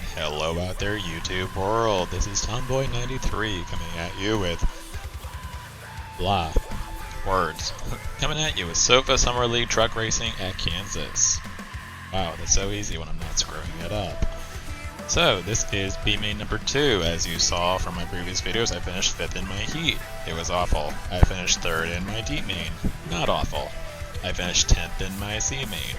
Alright, hello out there YouTube world. This is Tomboy93 coming at you with blah words. Coming at you with SOFA Summer League Truck Racing at Kansas. Wow, that's so easy when I'm not screwing it up. So, this is B main number 2. As you saw from my previous videos, I finished 5th in my heat. It was awful. I finished 3rd in my D main. Not awful. I finished 10th in my C main.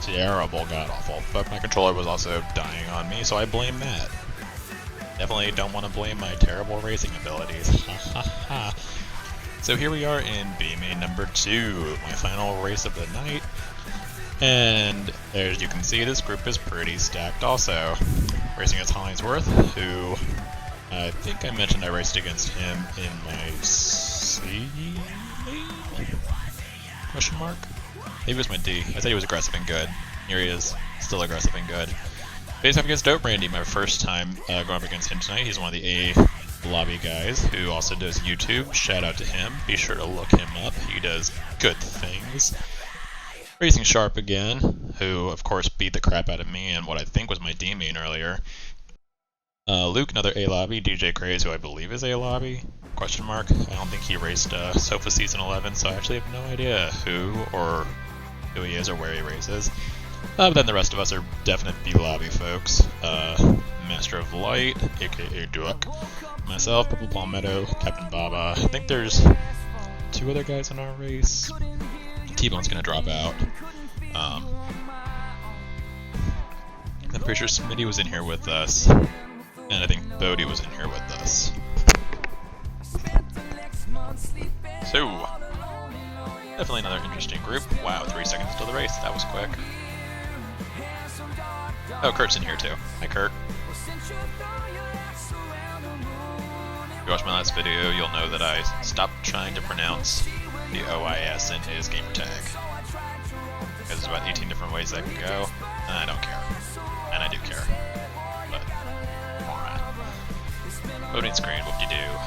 Terrible, god awful. But my controller was also dying on me, so I blame that. Definitely don't want to blame my terrible racing abilities. Ha ha ha. So here we are in B main number 2, my final race of the night. And as you can see, this group is pretty stacked also. Racing against Hollingsworth, who I think I mentioned I raced against him in my C main? Question mark? Maybe it was my D. I said he was aggressive and good. Here he is, still aggressive and good. Faced up against Dope Randy, my first time going up against him tonight. He's one of the A lobby guys who also does YouTube. Shout out to him. Be sure to look him up. He does good things. Racing Sharp again, who of course beat the crap out of me in what I think was my D main earlier. Luke, another A lobby. DJ Craze, who I believe is A lobby. Question mark. I don't think he raced SOFA Season 11, so I actually have no idea who he is or where he races. But then the rest of us are definite B lobby folks. Master of Light, aka Duck. Myself, Purple Palmetto, Captain Baba. I think there's 2 other guys in our race. T-Bone's gonna drop out. I'm pretty sure Smitty was in here with us. And I think Bodie was in here with us. So, definitely another interesting group. Wow, 3 seconds till the race. That was quick. Oh, Kurt's in here too. Hi, Kurt. If you watched my last video, you'll know that I stopped trying to pronounce the OIS in his gamer tag. Because there's about 18 different ways that can go, and I don't care. And I do care. But, alright. Loading screen, whoop-de-doo.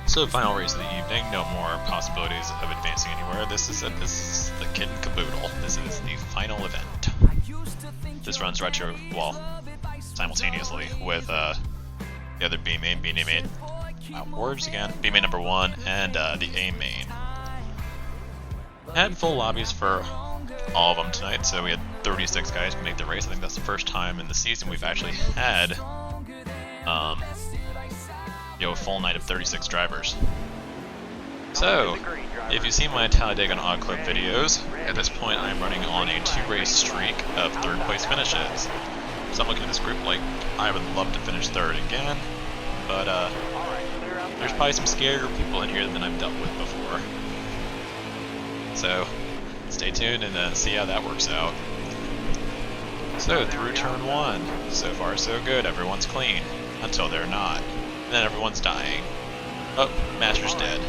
So, final race of the evening, no more possibilities of advancing anywhere. This is the kid and caboodle. This is the final event. This runs retro, well, simultaneously with the other B main, wow, words again, B main number 1, and the A main. Had full lobbies for all of them tonight, so we had 36 guys make the race. I think that's the first time in the season we've actually had a full night of 36 drivers. So, if you've seen my Talladega and Odd Club videos, at this point I'm running on a 2-race streak of 3rd place finishes. So I'm looking at this group like, I would love to finish 3rd again, but there's probably some scarier people in here than I've dealt with before. So, stay tuned and see how that works out. So, through turn 1, so far so good, everyone's clean, until they're not. And then everyone's dying. Oh, Master's dead.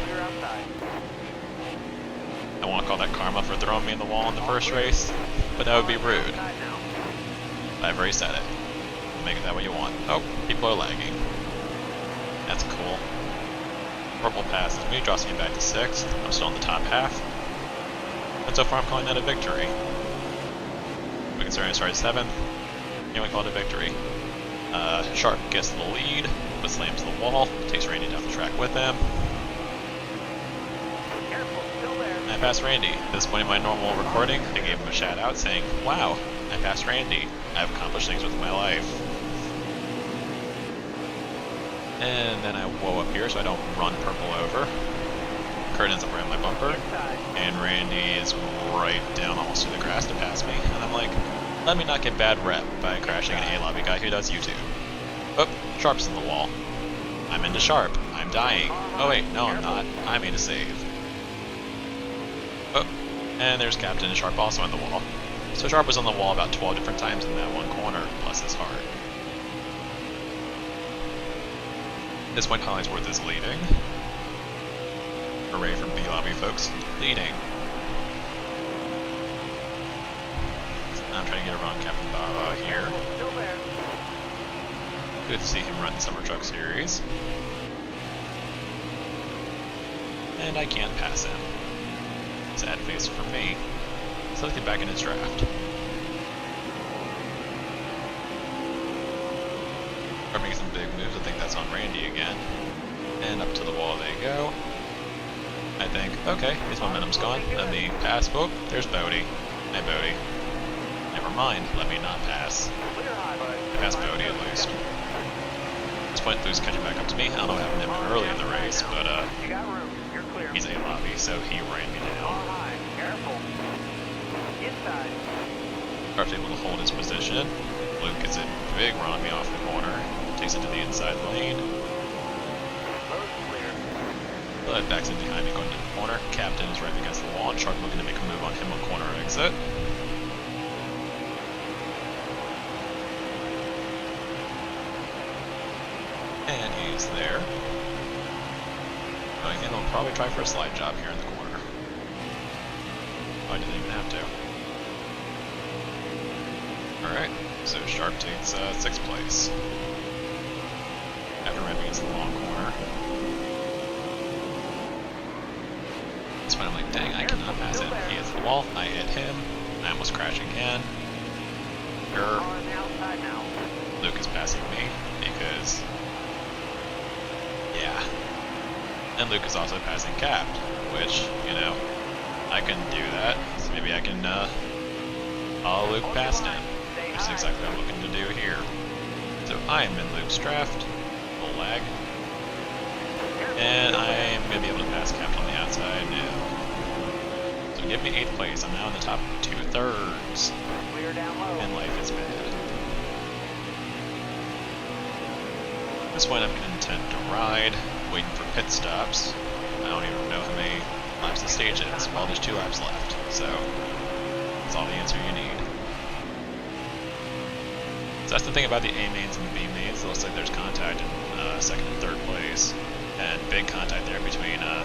I want to call that karma for throwing me in the wall in the first race, but that would be rude. I've already said it. Make it that way you want. Oh, people are lagging. That's cool. Purple passes me, drops me back to 6th. I'm still in the top half. And so far I'm calling that a victory. We can start 7th. And we call it a victory. Sharp gets the lead, but slams the wall, takes Randy down the track with him. I passed Randy. At this point in my normal recording, I gave him a shout out saying, wow, I passed Randy. I've accomplished things with my life. And then I whoa up here so I don't run Purple over. Kurt ends up around my bumper, and Randy is right down almost to the grass to pass me. And I'm like, let me not get bad rep by crashing an A lobby guy who does YouTube. Oh, Sharp's in the wall. I'm into Sharp. I'm dying. Oh wait, no I'm not. I made a save. Oh, and there's Captain and Sharp also in the wall. So Sharp was on the wall about 12 different times in that one corner, plus his heart. At this point, Hollingsworth is leading. Hooray for B lobby folks, leading. I'm trying to get around Captain Baba here. Good to see him run the Summer Truck Series. And I can't pass him. Sad face for me. So let's get back in his draft. moves. I think that's on Randy again. And up to the wall they go. I think, okay, his momentum's gone. And the pass, oh, there's Bodie. Hey, Bodie. Never mind, let me not pass. I passed Bodie at least. At this point, Lou's catching back up to me. I don't know what happened to him early in the race, but he's a lobby, so he ran me down. Carp's able to hold his position. Luke gets a big run on me off the corner. Takes it to the inside lane. But backs in behind me going to the corner. Captain is right against the wall, and Shark looking to make a move on him on corner exit. And he's there. Going in, he'll probably try for a slide job here in the corner. Oh, I didn't even have to. Alright, so Sharp takes 6th place. After ramming against the long corner. This point I'm like, dang, I cannot pass him. He hits the wall, I hit him, I almost crash again. Luke is passing me, because... yeah. And Luke is also passing Capped, which, you know, I can do that, so maybe I can, follow Luke past him. Which is exactly what I'm looking to do here. So I am in Luke's draft, full lag, and I am going to be able to pass Capped on the outside now. So give me 8th place, I'm now in the top 2/3, and life is bad. At this point I'm content to ride, waiting for pit stops. I don't even know how many laps the stage is, well there's 2 laps left, so that's all the answer you need. So that's the thing about the A mains and the B mains. It looks like there's contact in 2nd and 3rd place, and big contact there between, I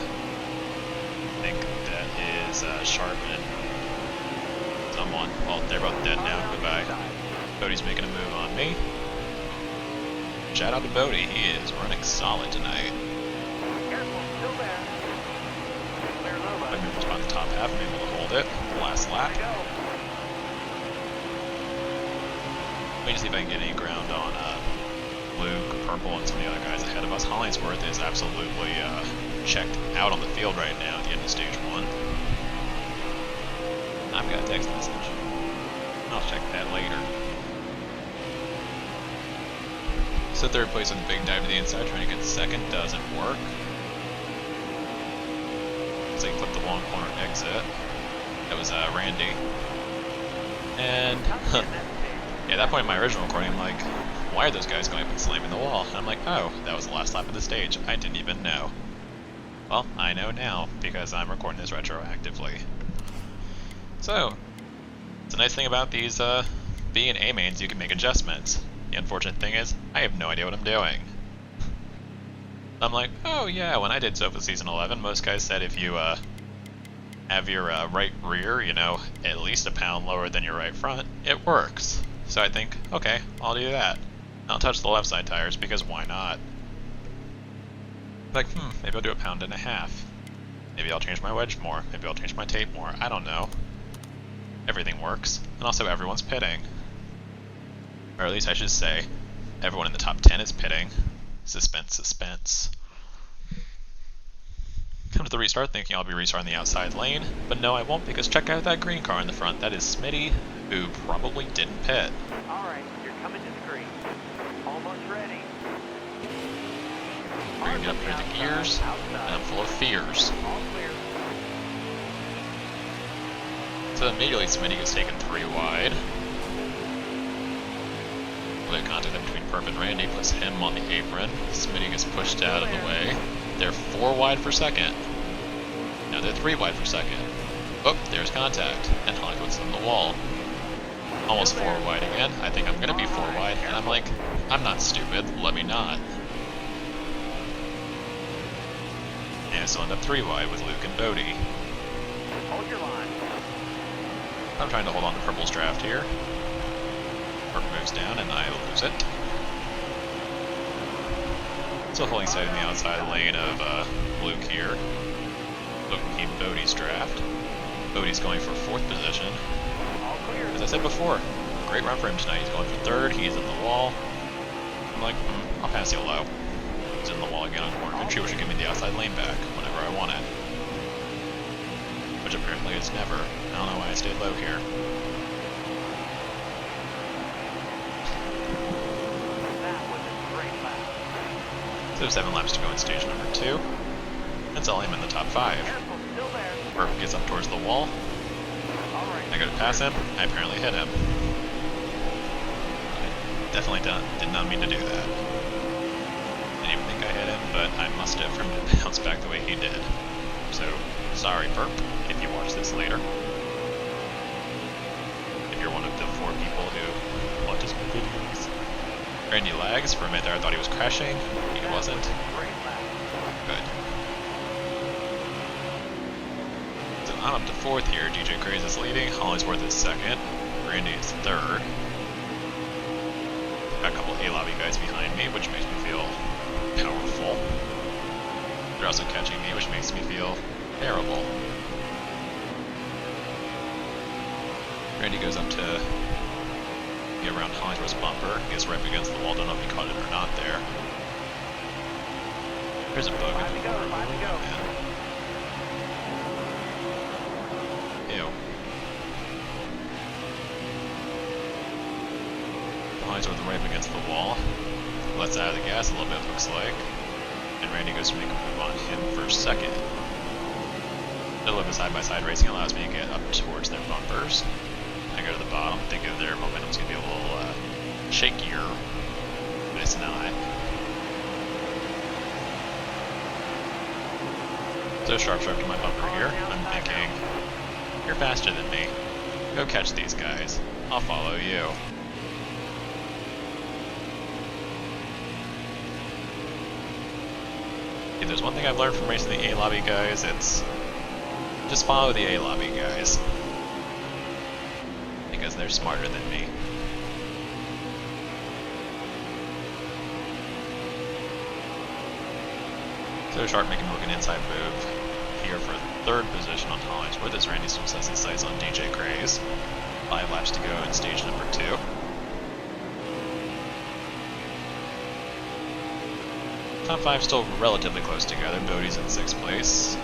think that is Sharp and someone. Well, they're both dead now. Goodbye. Bodie's making a move on me. Shout out to Bodie. He is running solid tonight. I moved to about the top half. I'm able to hold it. Last lap. Let me see if I can get any ground on Luke, Purple, and some of the other guys ahead of us. Hollingsworth is absolutely checked out on the field right now at the end of stage 1. I've got a text message. I'll check that later. So 3rd place on the big dive to the inside, trying to get 2nd, doesn't work. So he clipped the long corner exit. That was Randy. And yeah, at that point in my original recording, I'm like, why are those guys going up and slamming the wall? And I'm like, oh, that was the last lap of the stage. I didn't even know. Well, I know now, because I'm recording this retroactively. So, it's a nice thing about these B and A mains, you can make adjustments. The unfortunate thing is, I have no idea what I'm doing. I'm like, oh yeah, when I did Sofa Season 11, most guys said if you have your right rear, you know, at least a pound lower than your right front, it works. So I think, okay, I'll do that. I'll touch the left side tires, because why not? Like, maybe I'll do 1.5 pounds. Maybe I'll change my wedge more. Maybe I'll change my tape more. I don't know. Everything works. And also everyone's pitting. Or at least I should say, everyone in the top 10 is pitting. Suspense, suspense. Come to the restart thinking I'll be restarting the outside lane, but no I won't, because check out that green car in the front. That is Smitty, who probably didn't pit. Alright, you're coming to the green. Almost ready. We're gonna get up here the gears, and I'm full of fears. All clear. So immediately Smitty gets taken 3 wide. We'll get contact between Perp and Randy, puts him on the apron. Smitty gets pushed out of the way. They're 4 wide for 2nd. Now they're 3 wide for 2nd. Oh, there's contact. And Hollywood's on the wall. Almost 4 wide again. I think I'm going to be 4 wide. And I'm like, I'm not stupid. Let me not. And I still end up 3 wide with Luke and Bodie. Hold your line. I'm trying to hold on to Purple's draft here. Purple moves down and I lose it. Still holding side in the outside lane of Luke here. Luke can keep Bodie's draft. Bodie's going for 4th position. All clear. As I said before, great run for him tonight. He's going for 3rd, he's in the wall. I'm like, I'll pass you low. He's in the wall again on corner entry, which would give me the outside lane back whenever I want it. Which apparently is never. I don't know why I stayed low here. That was a great lap. So 7 laps to go in stage number 2. That's all I'm in the top 5. Careful, still there. Burp gets up towards the wall. All right. I go to pass him. I apparently hit him. I definitely did not mean to do that. Didn't even think I hit him, but I must have for him to bounce back the way he did. So, sorry, Burp, if you watch this later. If you're one of the 4 people who watches my videos. Randy lags. For a minute there I thought he was crashing. He wasn't. Great lap. Good. So I'm up to 4th here. DJ Craze is leading. Hollingsworth is 2nd. Randy is 3rd. Got a couple A-lobby guys behind me, which makes me feel powerful. They're also catching me, which makes me feel terrible. Randy goes up to get around Hollingsworth's bumper. Gets right up against the wall. Don't know if he caught it or not there. There's a bug. 5 to go, 5 to go. Ew. Hollingsworth right up against the wall. Lets out of the gas a little bit, looks like. And Randy goes to make a move on him for 2nd. A little bit side-by-side racing allows me to get up towards their bumpers. I go to the bottom, thinking their momentum's going to be a little shakier, but it's not. So sharp to my bumper here. I'm thinking, you're faster than me. Go catch these guys. I'll follow you. If there's one thing I've learned from racing the A-lobby guys, it's just follow the A-lobby guys. Because they're smarter than me. So Sharp making an inside move here for 3rd position on Hollingsworth as Randy still sets his sights on DJ Craze. 5 laps to go in stage number 2. Top 5 still relatively close together. Bodie's in 6th place.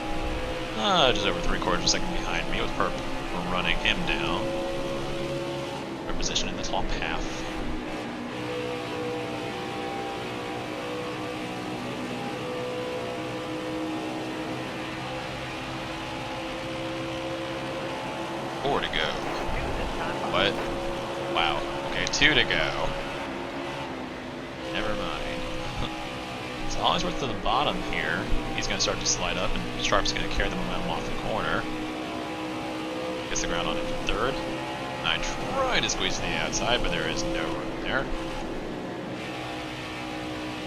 Just over 3/4 of a second behind me with Perp running him down. Our position in the top half. Four to go. What? Wow. Okay, 2 to go. Never mind. So Hollingsworth to the bottom here. He's going to start to slide up, and Sharp's going to carry the momentum off the corner. Gets the ground on him for 3rd. I try to squeeze to the outside, but there is no room there.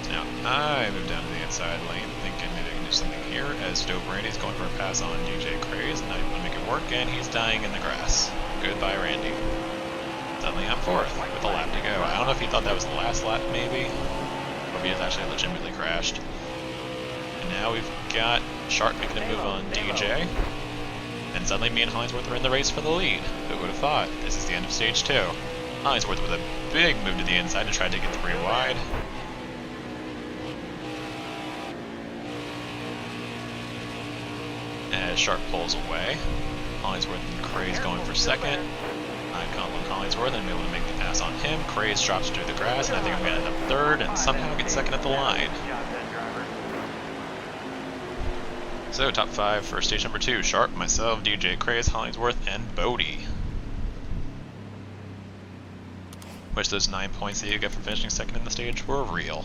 So now I move down to the inside lane, thinking maybe I can do something here, as Stowe Randy's going for a pass on DJ Craze, and I want to make it work, and he's dying in the grass. Goodbye, Randy. Suddenly I'm 4th, with a lap to go. I don't know if he thought that was the last lap, maybe, or if he has actually legitimately crashed. And now we've got Sharp making a move on DJ. And suddenly me and Hollingsworth are in the race for the lead. Who would have thought? This is the end of stage 2. Hollingsworth with a big move to the inside to try to get 3 wide. As Sharp pulls away. Hollingsworth and Craze going for 2nd. I come on Hollingsworth and I'm able to make the pass on him. Craze drops through the grass, and I think I'm going to end up 3rd and somehow get 2nd at the line. So, top 5 for stage number 2. Sharp, myself, DJ Craze, Hollingsworth, and Bodie. Which those 9 points that you get for finishing 2nd in the stage were real.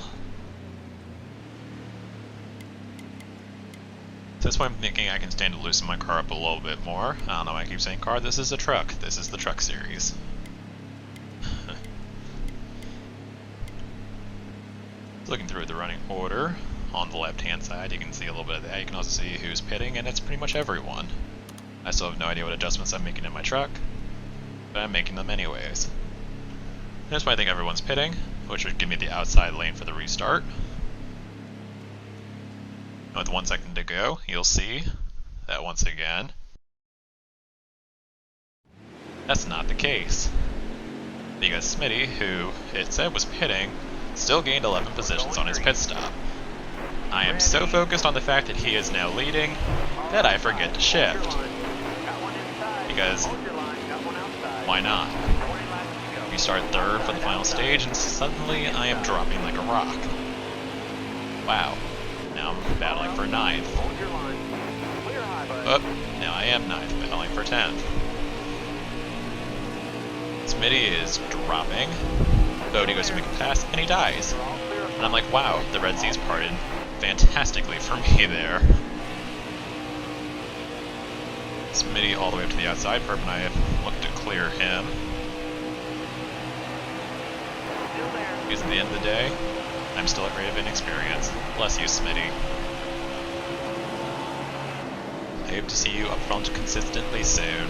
So that's why I'm thinking I can stand to loosen my car up a little bit more. I don't know why I keep saying car. This is a truck. This is the truck series. Looking through the running order. On the left-hand side, you can see a little bit of that. You can also see who's pitting, and it's pretty much everyone. I still have no idea what adjustments I'm making in my truck, but I'm making them anyways. That's why I think everyone's pitting, which would give me the outside lane for the restart. And with 1 second to go, you'll see that once again, that's not the case. Because Smitty, who it said was pitting, still gained 11 positions on his pit stop. I am so focused on the fact that he is now leading that I forget to shift. Because, why not? We start third for the final stage and suddenly I am dropping like a rock. Wow. Now I'm battling for 9th. Oh, now I am 9th, battling for 10th. Smitty is dropping. Bodhi goes to make a pass, and he dies. And I'm like, wow, the Red Sea's parted fantastically for me there. Smitty all the way up to the outside. Perp and I have looked to clear him. Because at the end of the day, I'm still at rate of inexperience. Bless you, Smitty. I hope to see you up front consistently soon.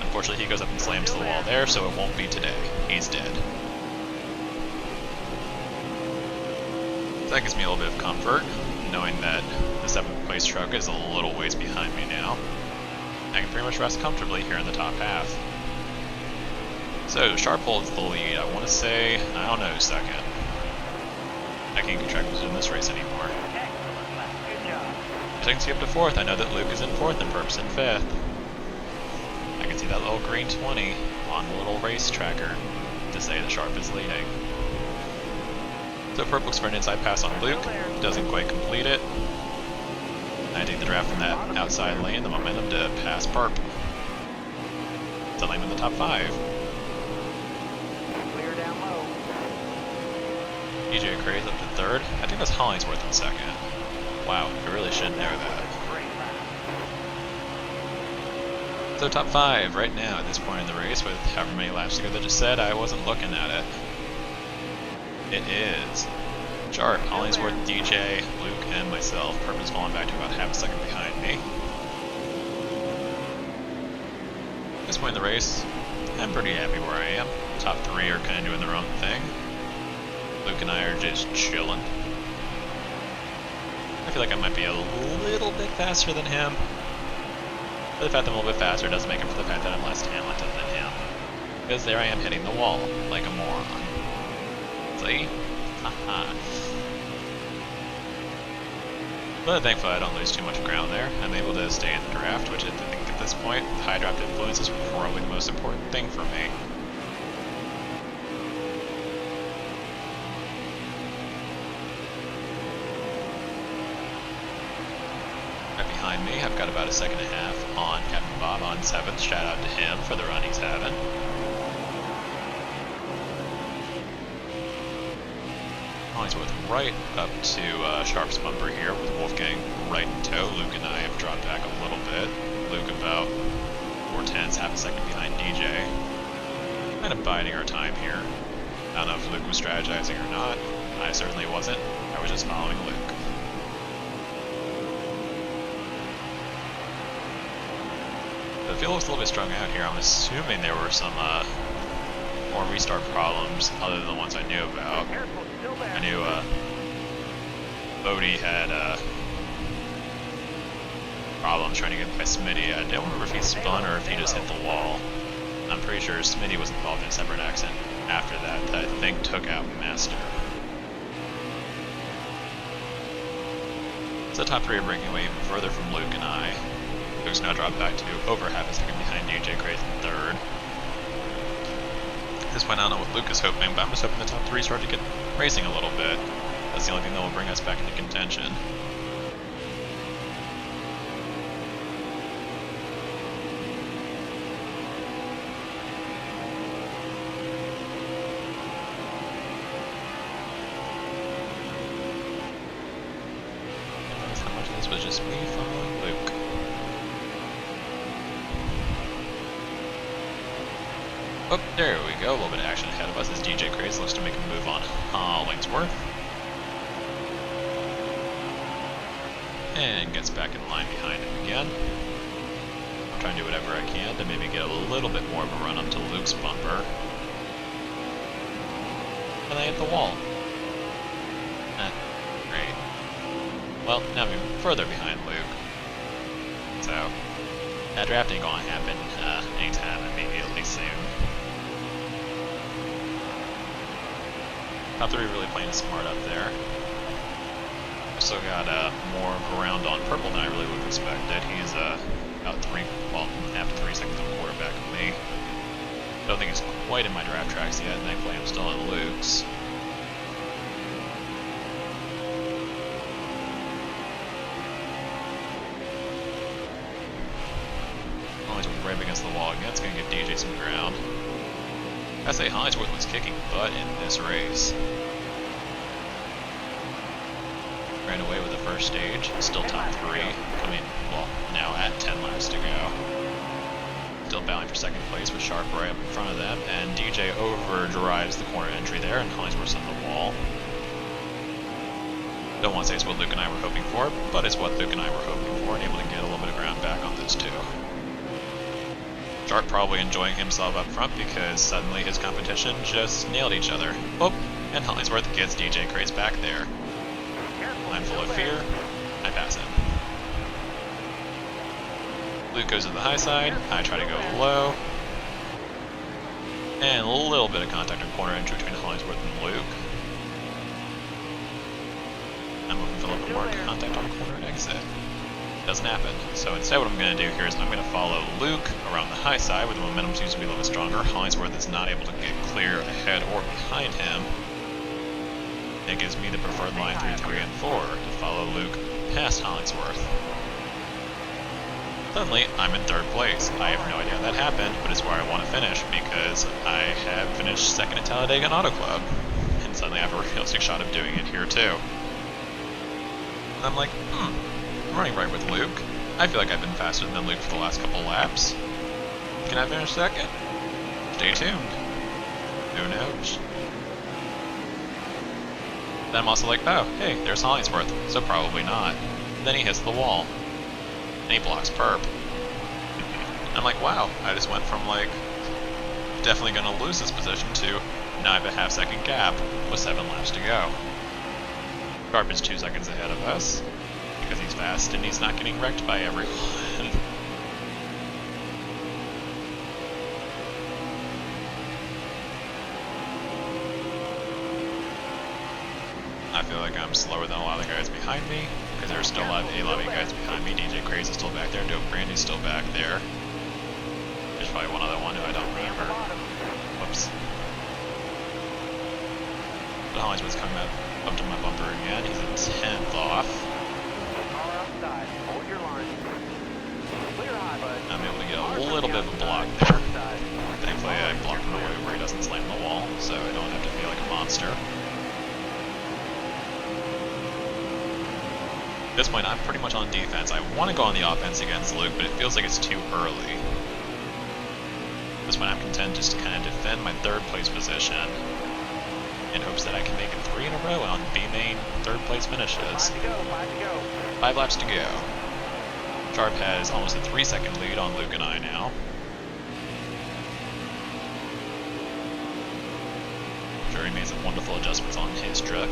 Unfortunately, he goes up and slams the wall there, so it won't be today. He's dead. So that gives me a little bit of comfort, knowing that the 7th place truck is a little ways behind me now. I can pretty much rest comfortably here in the top half. So, Sharp holds the lead. I want to say, I don't know, second. I can't keep track of who's in this race anymore. As I can see up to 4th, I know that Luke is in 4th and Perp's in 5th. I can see that little green 20 on the little race tracker to say that Sharp is leading. So Perp looks for an inside pass on Luke, doesn't quite complete it. I take the draft from that outside lane, the momentum to pass Perp. So I'm in the top 5. Clear down low. DJ Craze up to 3rd. I think that's Hollingsworth in 2nd. Wow, I really should know that. So top 5 right now at this point in the race with however many laps to go. That just said I wasn't looking at it. It is Sharp, Hollingsworth, DJ, Luke, and myself. Perp is falling back to about half a second behind me. At this point in the race, I'm pretty happy where I am. Top 3 are kind of doing their own thing. Luke and I are just chilling. I feel like I might be a little bit faster than him. But the fact that I'm a little bit faster doesn't make up for the fact that I'm less talented than him. Because there I am hitting the wall like a moron. See? Haha. But thankfully I don't lose too much ground there. I'm able to stay in the draft, which I think at this point, high draft influence is probably the most important thing for me. Right behind me, I've got about a second and a half on Captain Bob on 7th. Shout out to him for the run he's having. Hollingsworth right up to Sharp's bumper here with Wolfgang right in tow. Luke and I have dropped back a little bit. Luke about 4/10, half a second behind DJ. Kind of biding our time here. I don't know if Luke was strategizing or not. I certainly wasn't. I was just following Luke. The field looks a little bit strung out here. I'm assuming there were some more restart problems other than the ones I knew about. I knew Bodhi had problems trying to get by Smitty. I don't remember if he spun or if he just hit the wall. I'm pretty sure Smitty was involved in a separate accident after that I think took out Master. So the top 3 are breaking away even further from Luke and I. Luke's now dropped back to over half a second behind DJ Craze in 3rd. At this point, I don't know what Luke is hoping, but I'm just hoping the top 3 start to get racing a little bit. That's the only thing that will bring us back into contention. Realize how much of this was just me following Luke. Oh, there we go. A little bit of action ahead of us as DJ Craze looks to make a move on Hollingsworth. And gets back in line behind him again. I'm trying to do whatever I can to maybe get a little bit more of a run up to Luke's bumper. And I hit the wall. Great. Well, now I'm even further behind Luke. So, that draft ain't gonna happen anytime immediately soon. Top 3 really playing smart up there. Still got more ground on purple than I really would have expected. He's about after 3 seconds on quarterback of me. I don't think he's quite in my draft tracks yet. Thankfully, I'm still in Luke's. Hollingsworth right up against the wall again. It's going to give DJ some ground. I say Hollingsworth was kicking butt in this race. Ran away with the first stage, still top 3, coming, well, now at 10 laps to go. Still battling for second place with Sharp right up in front of them, and DJ overdrives the corner entry there, and Hollingsworth's on the wall. Don't want to say it's what Luke and I were hoping for, but it's what Luke and I were hoping for, and able to get a little bit of ground back on those two. Sharp probably enjoying himself up front because suddenly his competition just nailed each other. Oh, and Hollingsworth gets DJ Craze back there. I'm full of fear. I pass him. Luke goes to the high side. I try to go low. And a little bit of contact on corner entry between Hollingsworth and Luke. I'm looking for a little bit more contact on corner exit. Doesn't happen. So instead what I'm going to do here is I'm going to follow Luke around the high side where the momentum seems to be a little bit stronger. Hollingsworth is not able to get clear ahead or behind him. It gives me the preferred line 3, 3, and 4 to follow Luke past Hollingsworth. Suddenly, I'm in 3rd place. I have no idea how that happened, but it's where I want to finish because I have finished 2nd at Talladega Auto Club. And suddenly I have a realistic shot of doing it here too. And I'm like, I'm running right with Luke. I feel like I've been faster than Luke for the last couple laps. Can I finish 2nd? Stay tuned. Who knows? Then I'm also like, oh, hey, there's Hollingsworth, so probably not. Then he hits the wall. And he blocks perp. And I'm like, wow, I just went from like, definitely gonna lose this position to now I have a half-second gap with 7 laps to go. Sharp is 2 seconds ahead of us because he's fast and he's not getting wrecked by everyone. I feel like I'm slower than a lot of the guys behind me, because there's still a lot of guys behind me. DJ Craze is still back there, Dope Brandy's still back there. There's probably one other one who I don't remember. Whoops. But Hollingsworth's coming up to my bumper again. He's a 10th off. I'm able to get a little bit of a block there. Thankfully I blocked him away where he doesn't slam the wall, so I don't have to feel like a monster. At this point, I'm pretty much on defense. I want to go on the offense against Luke, but it feels like it's too early. At this point, I'm content just to kind of defend my 3rd place position in hopes that I can make it 3 in a row on B-main 3rd place finishes. 5 laps to go. Sharp has almost a 3-second lead on Luke and I now. Sure, he made some wonderful adjustments on his truck.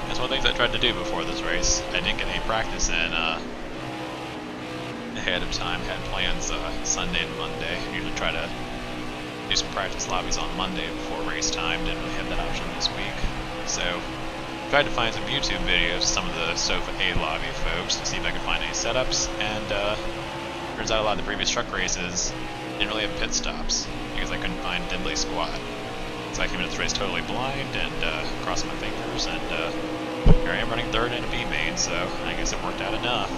That's one of the things I tried to do before this race. I didn't get any practice in ahead of time. Had plans Sunday and Monday. I usually try to do some practice lobbies on Monday before race time. Didn't really have that option this week. So tried to find some YouTube videos of some of the Sofa A lobby folks to see if I could find any setups. And turns out a lot of the previous truck races didn't really have pit stops because I couldn't find diddly squat. So I came into this race totally blind and crossing my fingers, and here I am running 3rd in a B main, so I guess it worked out enough.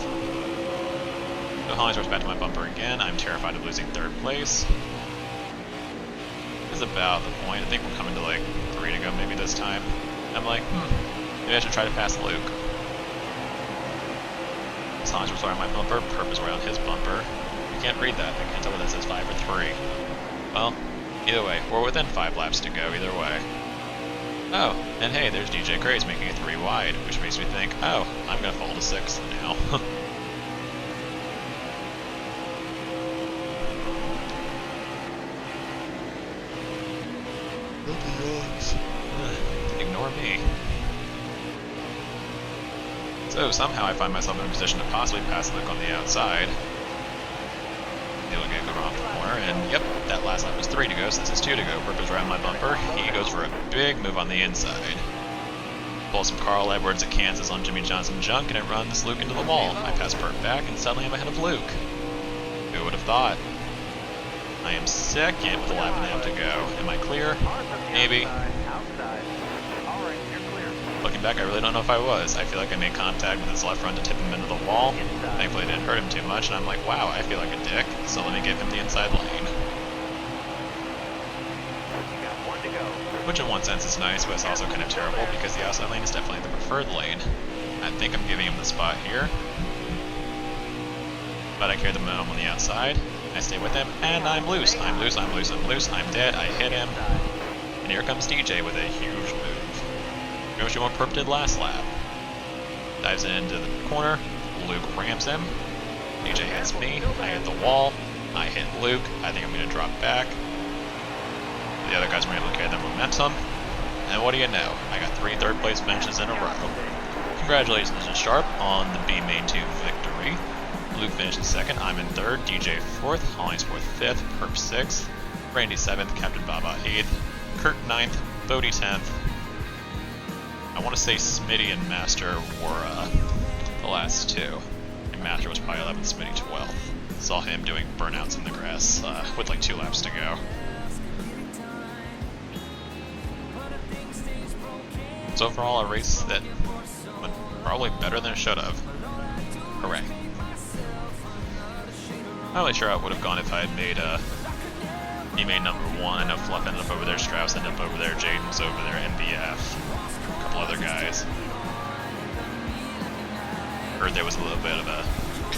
So Hollingsworth's back to my bumper again. I'm terrified of losing 3rd place. This is about the point. I think we're coming to like 3 to go maybe this time. I'm like, maybe I should try to pass Luke. Hollingsworth's right on my bumper, Perp is right on his bumper. You can't read that. I can't tell whether that says 5 or 3. Well, either way, we're within 5 laps to go either way. Oh, and hey, there's DJ Craze making it 3 wide, which makes me think, oh, I'm gonna fall to 6th now. Ignore me. So somehow I find myself in a position to possibly pass Luke on the outside. feel like I go off the corner, and yep, that last lap was 3 to go, so this is 2 to go. Burp is around my bumper. He goes for a big move on the inside. Pulls some Carl Edwards at Kansas on Jimmy Johnson junk, and it runs Luke into the wall. I pass Burp back, and suddenly I'm ahead of Luke. Who would have thought? I am second with a lap and a half to go. Am I clear? Maybe. Looking back, I really don't know if I was. I feel like I made contact with his left front to tip him into the wall. Thankfully, it didn't hurt him too much, and I'm like, wow, I feel like a dick, so let me give him the inside lane. Which in one sense is nice, but it's also kind of terrible, because the outside lane is definitely the preferred lane. I think I'm giving him the spot here. But I carry the momentum on the outside. I stay with him, and I'm loose. I'm loose, I'm loose, I'm loose, I'm dead, I hit him. And here comes DJ with a huge move. Goes what Perp did last lap. Dives into the corner, Luke rams him. DJ hits me, I hit the wall, I hit Luke, I think I'm going to drop back. The other guys were able to carry the momentum. And what do you know? I got 3 third place finishes in a row. Congratulations to Sharp on the B Main 2 victory. Luke finished 2nd, I'm in 3rd, DJ 4th, Hollings 4th, 5th, Perp 6th, Randy 7th, Captain Baba 8th, Kurt 9th, Bodie 10th. I want to say Smitty and Master were the last 2. And Master was probably 11th, Smitty 12th. Saw him doing burnouts in the grass with like 2 laps to go. So overall, a race that went probably better than it should have. Hooray. Not really sure how it would have gone if I had made he made number 1. I know Fluff ended up over there, Strauss ended up over there, Jaden was over there, NBF, a couple other guys. Heard there was a little bit of a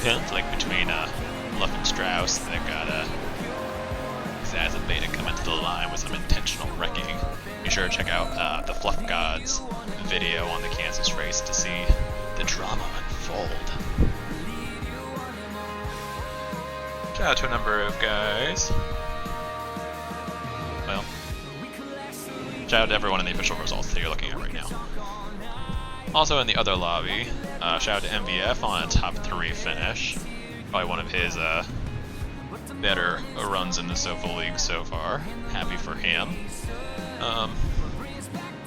conflict between Fluff and Strauss that got exacerbated coming to the line with some intentional wrecking. Be sure to check out the Fluff Gods video on the Kansas race to see the drama unfold. Shout out to a number of guys. Well, shout out to everyone in the official results that you're looking at right now. Also in the other lobby, shout out to MVF on a top 3 finish. Probably one of his better runs in the Sofa League so far. Happy for him.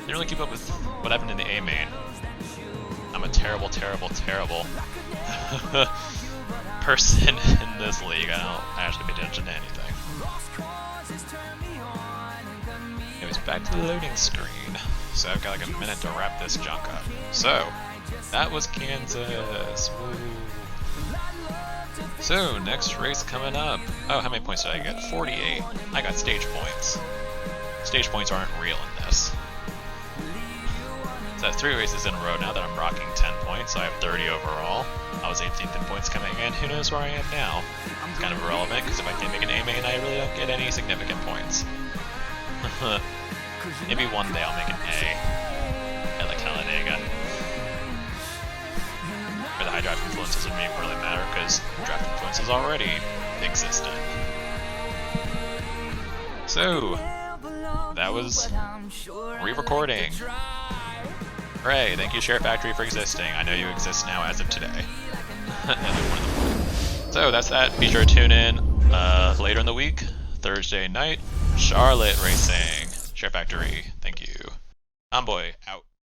Didn't really keep up with what happened in the A main. I'm a terrible, terrible, terrible person in this league. I don't actually pay attention to anything. Anyways, back to the loading screen. So I've got like a minute to wrap this junk up. So, that was Kansas. Woo. So, next race coming up. Oh, how many points did I get? 48. I got stage points. Stage points aren't real in this. So that's 3 races in a row now that I'm rocking 10 points, so I have 30 overall. I was 18th in points coming in. Who knows where I am now? It's kind of irrelevant, because if I didn't make an A main, I really don't get any significant points. Maybe one day I'll make an A at like Talladega. But the high draft influence doesn't really matter, because draft influence is already existent. So, that was re-recording. Hooray, thank you Share Factory for existing. I know you exist now as of today. So that's that. Be sure to tune in later in the week, Thursday night, Charlotte Racing. Share Factory, thank you. Tomboy, out.